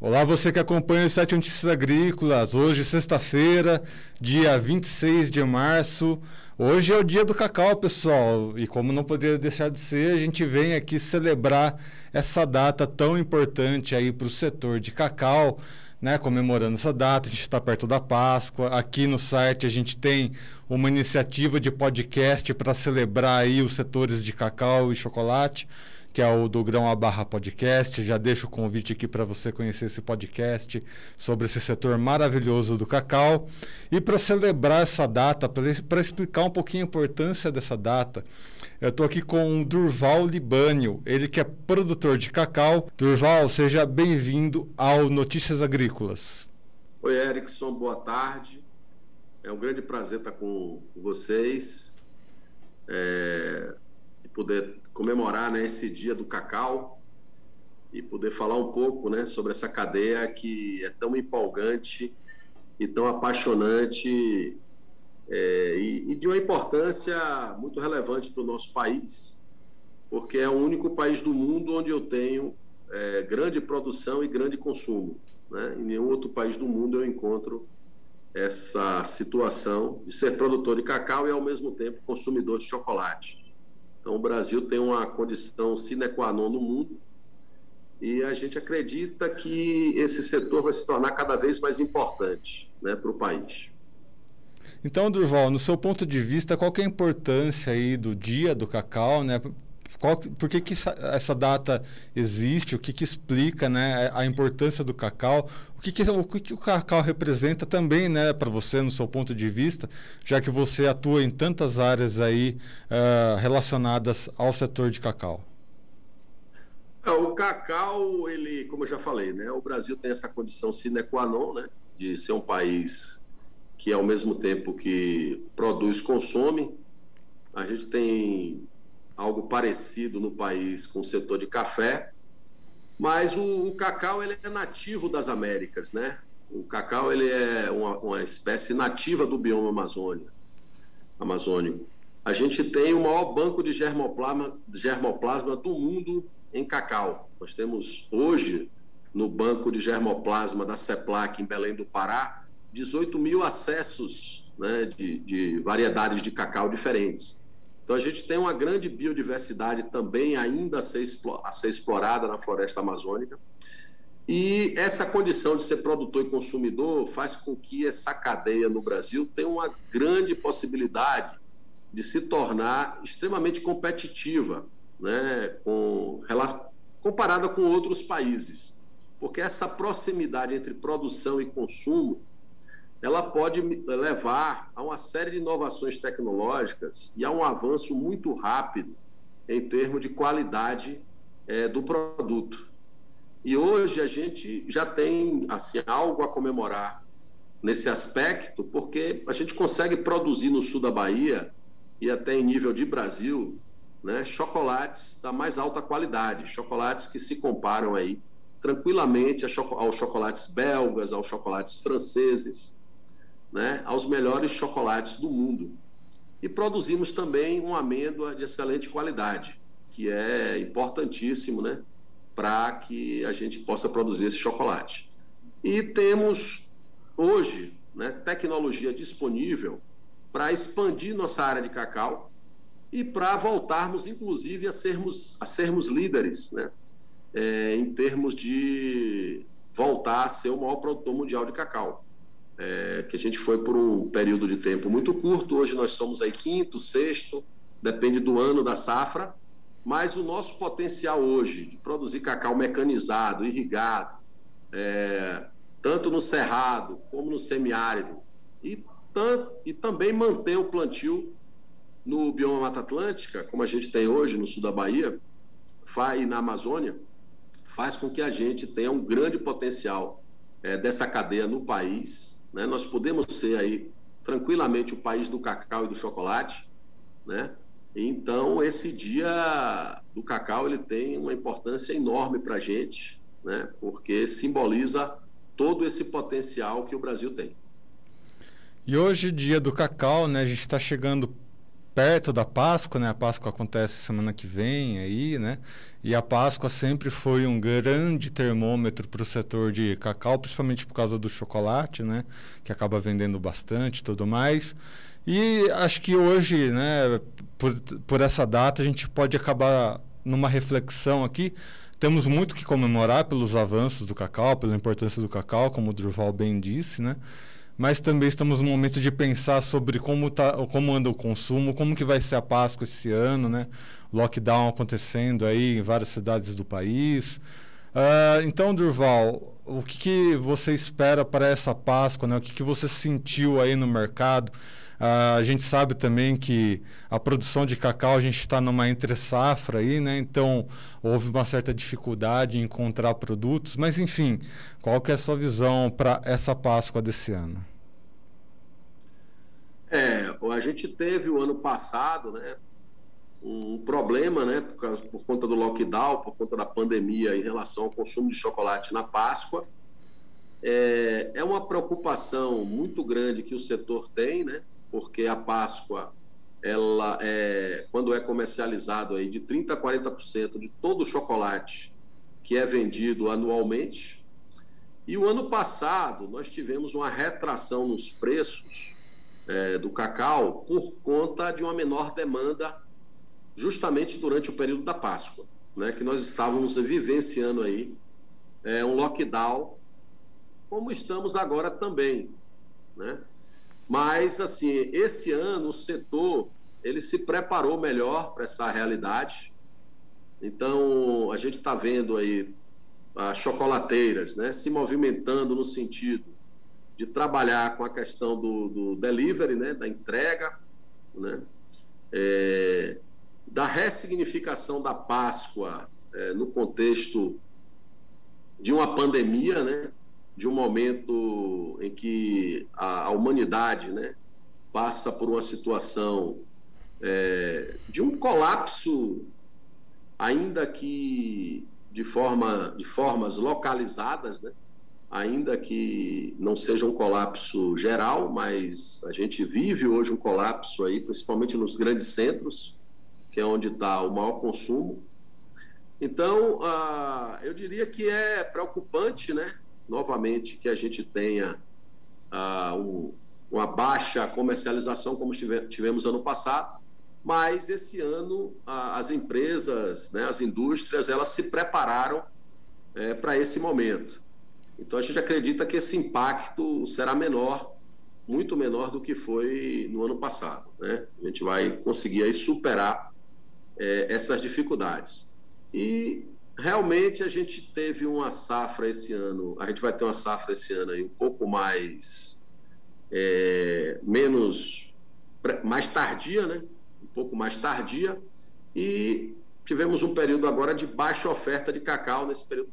Olá, você que acompanha os 7 Notícias Agrícolas. Hoje, sexta-feira, dia 26 de março. Hoje é o dia do cacau, pessoal. E como não poderia deixar de ser, a gente vem aqui celebrar essa data tão importante aí para o setor de cacau, né? Comemorando essa data, a gente está perto da Páscoa. Aqui no site a gente tem uma iniciativa de podcast para celebrar aí os setores de cacau e chocolate, que é o do Grão à Barra Podcast. Já deixo o convite aqui para você conhecer esse podcast sobre esse setor maravilhoso do cacau. E para celebrar essa data, para explicar um pouquinho a importância dessa data, eu estou aqui com o Durval Libânio, ele que é produtor de cacau. Durval, seja bem-vindo ao Notícias Agrícolas. Oi, Erickson, boa tarde. É um grande prazer estar com vocês e poder comemorar, né, esse dia do cacau e poder falar um pouco, né, sobre essa cadeia que é tão empolgante e tão apaixonante e de uma importância muito relevante para o nosso país, porque é o único país do mundo onde eu tenho grande produção e grande consumo, né? Em nenhum outro país do mundo eu encontro essa situação de ser produtor de cacau e, ao mesmo tempo, consumidor de chocolate. Então, o Brasil tem uma condição sine qua non no mundo e a gente acredita que esse setor vai se tornar cada vez mais importante, né, para o país. Então, Durval, no seu ponto de vista, qual que é a importância aí do Dia do Cacau, né? Por que essa data existe? O que explica, né, a importância do cacau? O que o cacau representa também, né, para você, no seu ponto de vista, já que você atua em tantas áreas aí relacionadas ao setor de cacau? O cacau, ele, como eu já falei, né, o Brasil tem essa condição sine qua non, né, de ser um país que, ao mesmo tempo que produz, consome. A gente tem algo parecido no país com o setor de café, mas o cacau, ele é nativo das Américas, né? O cacau, ele é uma espécie nativa do bioma amazônico. A gente tem o maior banco de germoplasma do mundo em cacau. Nós temos hoje, no banco de germoplasma da CEPLAC em Belém do Pará, 18 mil acessos, né, de variedades de cacau diferentes. Então, a gente tem uma grande biodiversidade também ainda a ser explorada na floresta amazônica. E essa condição de ser produtor e consumidor faz com que essa cadeia no Brasil tenha uma grande possibilidade de se tornar extremamente competitiva, né, comparada com outros países. Porque essa proximidade entre produção e consumo, ela pode levar a uma série de inovações tecnológicas e a um avanço muito rápido em termos de qualidade do produto. E hoje a gente já tem assim, algo a comemorar nesse aspecto, porque a gente consegue produzir no sul da Bahia e até em nível de Brasil, né, chocolates da mais alta qualidade, chocolates que se comparam aí tranquilamente aos chocolates belgas, aos chocolates franceses, né, aos melhores chocolates do mundo. E produzimos também uma amêndoa de excelente qualidade, que é importantíssimo, né, para que a gente possa produzir esse chocolate. E temos hoje, né, tecnologia disponível para expandir nossa área de cacau e para voltarmos, inclusive, a sermos líderes, né, em termos de voltar a ser o maior produtor mundial de cacau. Que a gente foi por um período de tempo muito curto. Hoje nós somos aí quinto, sexto, depende do ano da safra, mas o nosso potencial hoje de produzir cacau mecanizado, irrigado, tanto no cerrado como no semiárido, e também manter o plantio no bioma Mata Atlântica, como a gente tem hoje no sul da Bahia e na Amazônia, faz com que a gente tenha um grande potencial dessa cadeia no país, né? Nós podemos ser aí tranquilamente o país do cacau e do chocolate, né? Então, esse dia do cacau, ele tem uma importância enorme para a gente, né? Porque simboliza todo esse potencial que o Brasil tem. E hoje, dia do cacau, né? A gente está chegando perto da Páscoa, né? A Páscoa acontece semana que vem aí, né? E a Páscoa sempre foi um grande termômetro para o setor de cacau, principalmente por causa do chocolate, né? Que acaba vendendo bastante e tudo mais. E acho que hoje, né, por essa data, a gente pode acabar numa reflexão aqui. Temos muito que comemorar pelos avanços do cacau, pela importância do cacau, como o Durval bem disse, né? Mas também estamos no momento de pensar sobre como anda o consumo, como que vai ser a Páscoa esse ano, né? Lockdown acontecendo aí em várias cidades do país. Então, Durval, o que você espera para essa Páscoa, né? O que você sentiu aí no mercado? A gente sabe também que a produção de cacau, a gente está numa entre-safra aí, né? Então, houve uma certa dificuldade em encontrar produtos. Mas, enfim, qual que é a sua visão para essa Páscoa desse ano? A gente teve o ano passado, né, um problema, né, por conta do lockdown, por conta da pandemia em relação ao consumo de chocolate na Páscoa. É uma preocupação muito grande que o setor tem, né, porque a Páscoa, ela quando é comercializado aí de 30% a 40% de todo o chocolate que é vendido anualmente. E o ano passado nós tivemos uma retração nos preços do cacau por conta de uma menor demanda justamente durante o período da Páscoa, né, que nós estávamos vivenciando aí um lockdown, como estamos agora também, né? Mas, assim, esse ano o setor, ele se preparou melhor para essa realidade. Então, a gente está vendo aí as chocolateiras, né, se movimentando no sentido de trabalhar com a questão do delivery, né, da entrega, né, da ressignificação da Páscoa no contexto de uma pandemia, né, de um momento em que a humanidade, né, passa por uma situação de um colapso, ainda que de formas localizadas, né, ainda que não seja um colapso geral, mas a gente vive hoje um colapso aí, principalmente nos grandes centros, que é onde está o maior consumo. Então, eu diria que é preocupante, né, novamente, que a gente tenha uma baixa comercialização como tivemos ano passado, mas esse ano as empresas, né, as indústrias, elas se prepararam para esse momento. Então, a gente acredita que esse impacto será menor, muito menor do que foi no ano passado, né? A gente vai conseguir aí superar essas dificuldades. E, realmente, a gente teve uma safra esse ano, a gente vai ter uma safra esse ano aí um pouco mais, mais tardia, né? Um pouco mais tardia, e tivemos um período agora de baixa oferta de cacau nesse período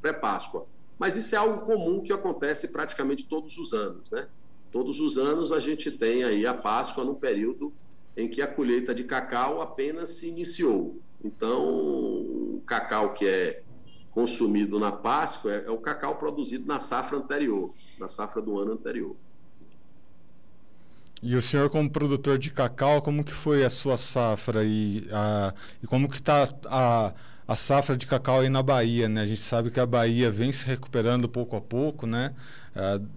pré-Páscoa. Mas isso é algo comum que acontece praticamente todos os anos, né? Todos os anos a gente tem aí a Páscoa num período em que a colheita de cacau apenas se iniciou. Então, o cacau que é consumido na Páscoa é o cacau produzido na safra anterior, na safra do ano anterior. E o senhor, como produtor de cacau, como que foi a sua safra e como que está a safra de cacau aí na Bahia, né? A gente sabe que a Bahia vem se recuperando pouco a pouco, né?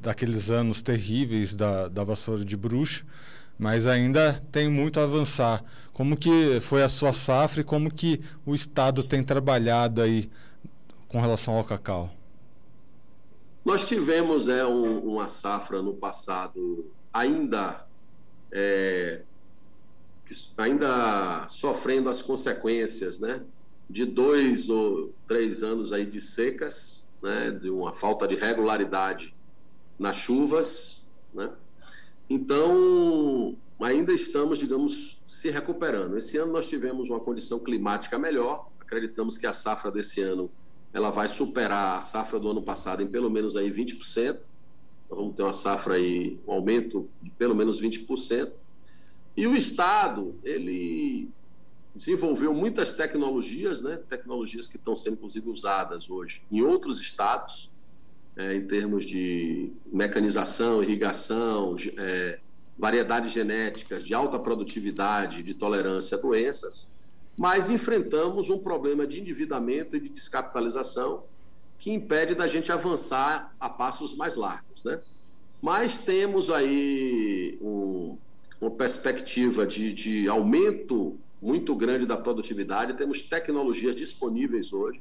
Daqueles anos terríveis da vassoura de bruxa, mas ainda tem muito a avançar. Como que foi a sua safra e como que o Estado tem trabalhado aí com relação ao cacau? Nós tivemos uma safra no passado ainda sofrendo as consequências, né, de 2 ou 3 anos aí de secas, né, de uma falta de regularidade nas chuvas, né? Então, ainda estamos, digamos, se recuperando. Esse ano nós tivemos uma condição climática melhor, acreditamos que a safra desse ano ela vai superar a safra do ano passado em pelo menos aí 20%. Nós vamos ter uma safra aí, um aumento de pelo menos 20%. E o Estado, ele desenvolveu muitas tecnologias, né? Tecnologias que estão sendo, inclusive, usadas hoje em outros estados, em termos de mecanização, irrigação, variedades genéticas de alta produtividade, de tolerância a doenças, mas enfrentamos um problema de endividamento e de descapitalização que impede da gente avançar a passos mais largos, né? Mas temos aí uma perspectiva de aumento muito grande da produtividade, temos tecnologias disponíveis hoje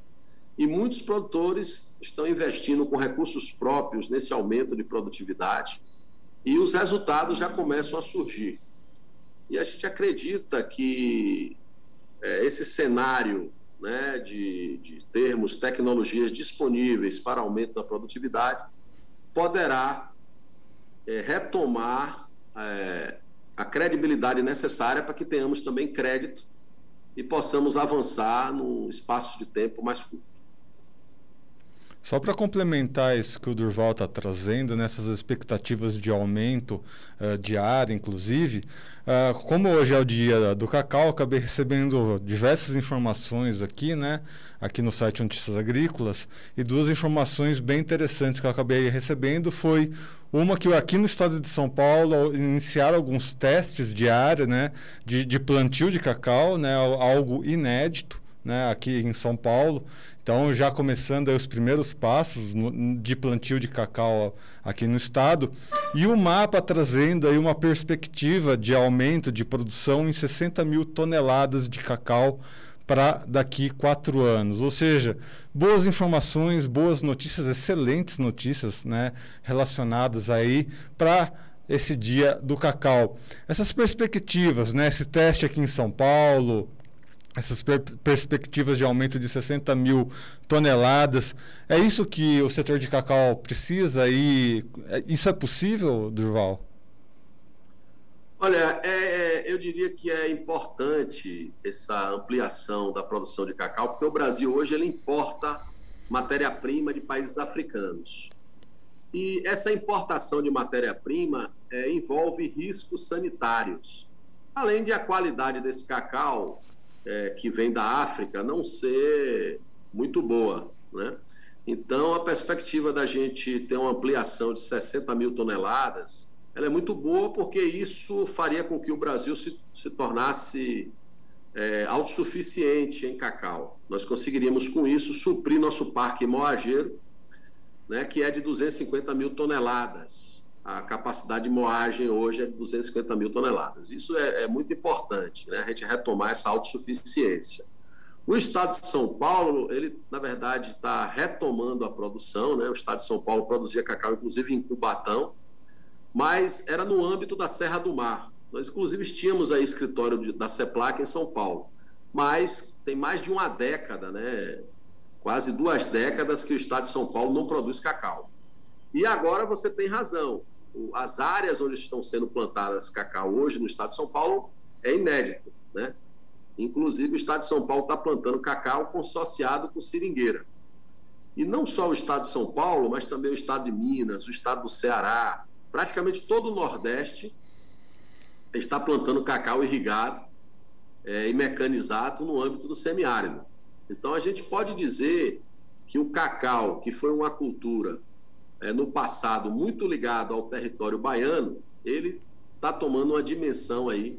e muitos produtores estão investindo com recursos próprios nesse aumento de produtividade e os resultados já começam a surgir. E a gente acredita que esse cenário, né, de termos tecnologias disponíveis para aumento da produtividade poderá retomar a credibilidade necessária para que tenhamos também crédito e possamos avançar num espaço de tempo mais curto. Só para complementar isso que o Durval está trazendo, nessas expectativas de aumento de área, inclusive, como hoje é o dia do cacau, acabei recebendo diversas informações aqui, né, aqui no site Notícias Agrícolas, e duas informações bem interessantes que eu acabei recebendo foi uma que aqui no estado de São Paulo iniciaram alguns testes de área, né, de plantio de cacau, né, algo inédito, né, aqui em São Paulo. Então, já começando aí os primeiros passos de plantio de cacau aqui no estado, e o mapa trazendo aí uma perspectiva de aumento de produção em 60 mil toneladas de cacau para daqui 4 anos. Ou seja, boas informações, boas notícias, excelentes notícias, né, relacionadas aí para esse dia do cacau. Essas perspectivas, né, esse teste aqui em São Paulo, essas perspectivas de aumento de 60 mil toneladas, é isso que o setor de cacau precisa e isso é possível, Durval? Olha, eu diria que é importante essa ampliação da produção de cacau, porque o Brasil hoje ele importa matéria-prima de países africanos. E essa importação de matéria-prima envolve riscos sanitários, além de a qualidade desse cacau que vem da África não ser muito boa, né? Então, a perspectiva da gente ter uma ampliação de 60 mil toneladas, ela é muito boa porque isso faria com que o Brasil se tornasse autossuficiente em cacau. Nós conseguiríamos, com isso, suprir nosso parque moageiro, né, que é de 250 mil toneladas. A capacidade de moagem hoje é de 250 mil toneladas. Isso é muito importante, né? A gente retomar essa autossuficiência. O estado de São Paulo, ele, na verdade, está retomando a produção, né? O estado de São Paulo produzia cacau, inclusive, em Cubatão, mas era no âmbito da Serra do Mar. Nós, inclusive, tínhamos aí escritório da CEPLAC em São Paulo, mas tem mais de uma década, né? Quase 2 décadas que o estado de São Paulo não produz cacau. E agora você tem razão. As áreas onde estão sendo plantadas cacau hoje no estado de São Paulo é inédito, né? Inclusive, o estado de São Paulo está plantando cacau consorciado com seringueira. E não só o estado de São Paulo, mas também o estado de Minas, o estado do Ceará, praticamente todo o Nordeste está plantando cacau irrigado e mecanizado no âmbito do semiárido. Então, a gente pode dizer que o cacau, que foi uma cultura no passado muito ligado ao território baiano, ele está tomando uma dimensão aí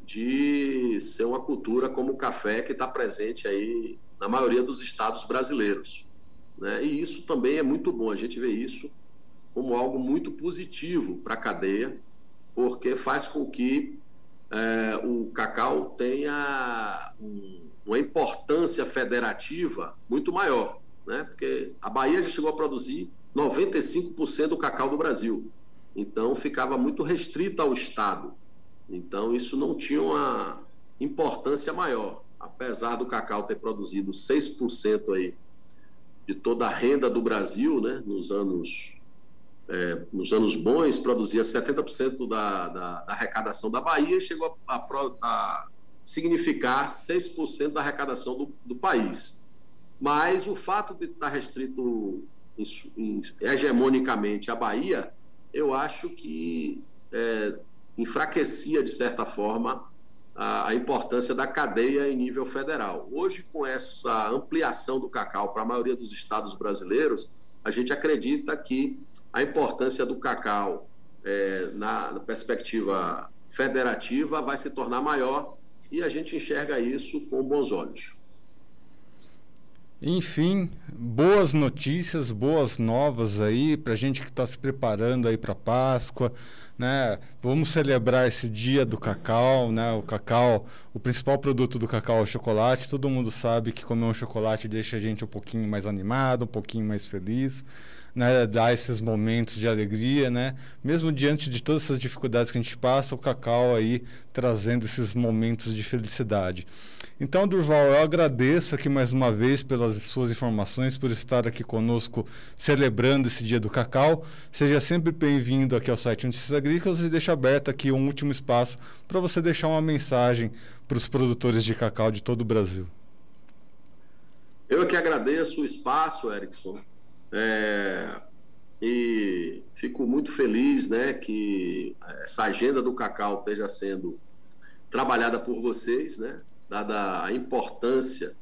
de ser uma cultura como o café, que está presente aí na maioria dos estados brasileiros, né? E isso também é muito bom, a gente vê isso como algo muito positivo para a cadeia, porque faz com que o cacau tenha uma importância federativa muito maior, né? Porque a Bahia já chegou a produzir 95% do cacau do Brasil. Então, ficava muito restrito ao Estado. Então, isso não tinha uma importância maior. Apesar do cacau ter produzido 6% aí de toda a renda do Brasil, né? Nos anos bons, produzia 70% da arrecadação da Bahia e chegou a significar 6% da arrecadação do país. Mas o fato de estar restrito hegemonicamente a Bahia, eu acho que enfraquecia, de certa forma, a importância da cadeia em nível federal. Hoje, com essa ampliação do cacau para a maioria dos estados brasileiros, a gente acredita que a importância do cacau na perspectiva federativa, vai se tornar maior e a gente enxerga isso com bons olhos. Enfim, boas notícias, boas novas aí para a gente que está se preparando aí para a Páscoa, né? Vamos celebrar esse dia do cacau, né? O cacau, o principal produto do cacau é o chocolate. Todo mundo sabe que comer um chocolate deixa a gente um pouquinho mais animado, um pouquinho mais feliz, né? Dá esses momentos de alegria, né? Mesmo diante de todas essas dificuldades que a gente passa, o cacau aí trazendo esses momentos de felicidade. Então, Durval, eu agradeço aqui mais uma vez pelas suas informações, por estar aqui conosco celebrando esse dia do cacau. Seja sempre bem-vindo aqui ao site Notícias Agrícolas e deixo aberto aqui um último espaço para você deixar uma mensagem para os produtores de cacau de todo o Brasil. Eu que agradeço o espaço, Erickson, e fico muito feliz, né, que essa agenda do cacau esteja sendo trabalhada por vocês, né, dada a importância,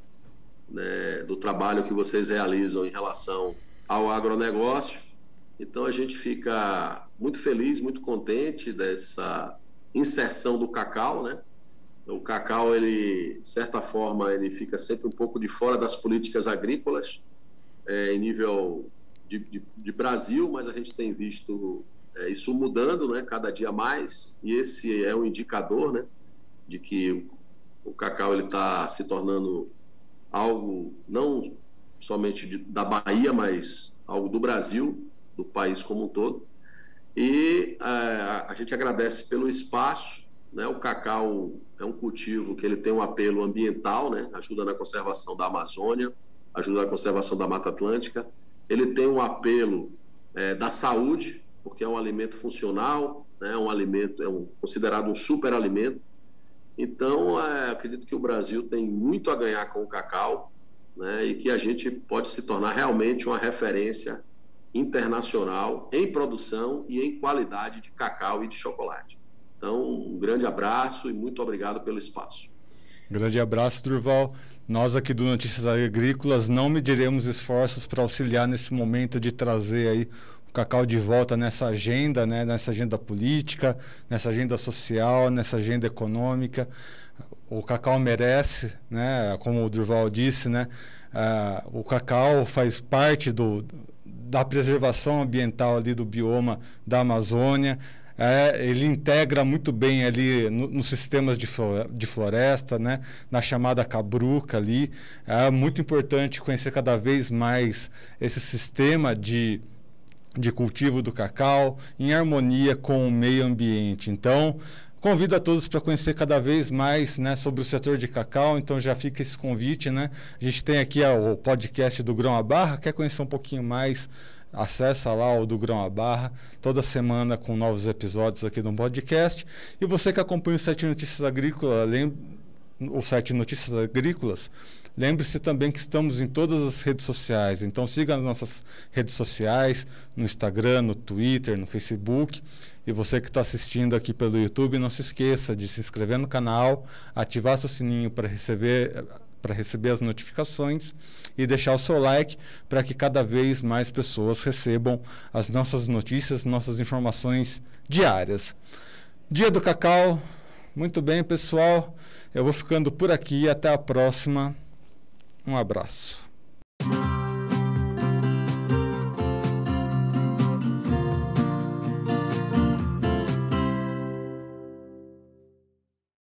né, do trabalho que vocês realizam em relação ao agronegócio. Então, a gente fica muito feliz, muito contente dessa inserção do cacau, né? O cacau, ele, de certa forma, ele fica sempre um pouco de fora das políticas agrícolas, em nível de Brasil, mas a gente tem visto isso mudando, né, cada dia mais, e esse é um indicador, né, de que o cacau está se tornando algo não somente da Bahia, mas algo do Brasil, do país como um todo. E a gente agradece pelo espaço, né? O cacau é um cultivo que ele tem um apelo ambiental, né? Ajuda na conservação da Amazônia, ajuda na conservação da Mata Atlântica. Ele tem um apelo da saúde, porque é um alimento funcional, né? É um alimento, considerado um superalimento. Então, acredito que o Brasil tem muito a ganhar com o cacau, né, e que a gente pode se tornar realmente uma referência internacional em produção e em qualidade de cacau e de chocolate. Então, um grande abraço e muito obrigado pelo espaço. Grande abraço, Durval. Nós aqui do Notícias Agrícolas não mediremos esforços para auxiliar nesse momento de trazer aí o cacau de volta nessa agenda, né? Nessa agenda política, nessa agenda social, nessa agenda econômica. O cacau merece, né? Como o Durval disse, né? O cacau faz parte da preservação ambiental ali do bioma da Amazônia. Ele integra muito bem ali nos sistemas de floresta, né? Na chamada cabruca ali. É muito importante conhecer cada vez mais esse sistema de cultivo do cacau em harmonia com o meio ambiente. Então, convido a todos para conhecer cada vez mais, né, sobre o setor de cacau. Então, já fica esse convite, né? A gente tem aqui o podcast do Grão à Barra. Quer conhecer um pouquinho mais? Acessa lá o do Grão à Barra, toda semana com novos episódios aqui no podcast. E você que acompanha o site Notícias Agrícolas, lembre-se também que estamos em todas as redes sociais. Então siga as nossas redes sociais, no Instagram, no Twitter, no Facebook. E você que está assistindo aqui pelo YouTube, não se esqueça de se inscrever no canal, ativar seu sininho para receber as notificações e deixar o seu like para que cada vez mais pessoas recebam as nossas notícias, nossas informações diárias. Dia do Cacau. Muito bem, pessoal. Eu vou ficando por aqui. Até a próxima. Um abraço.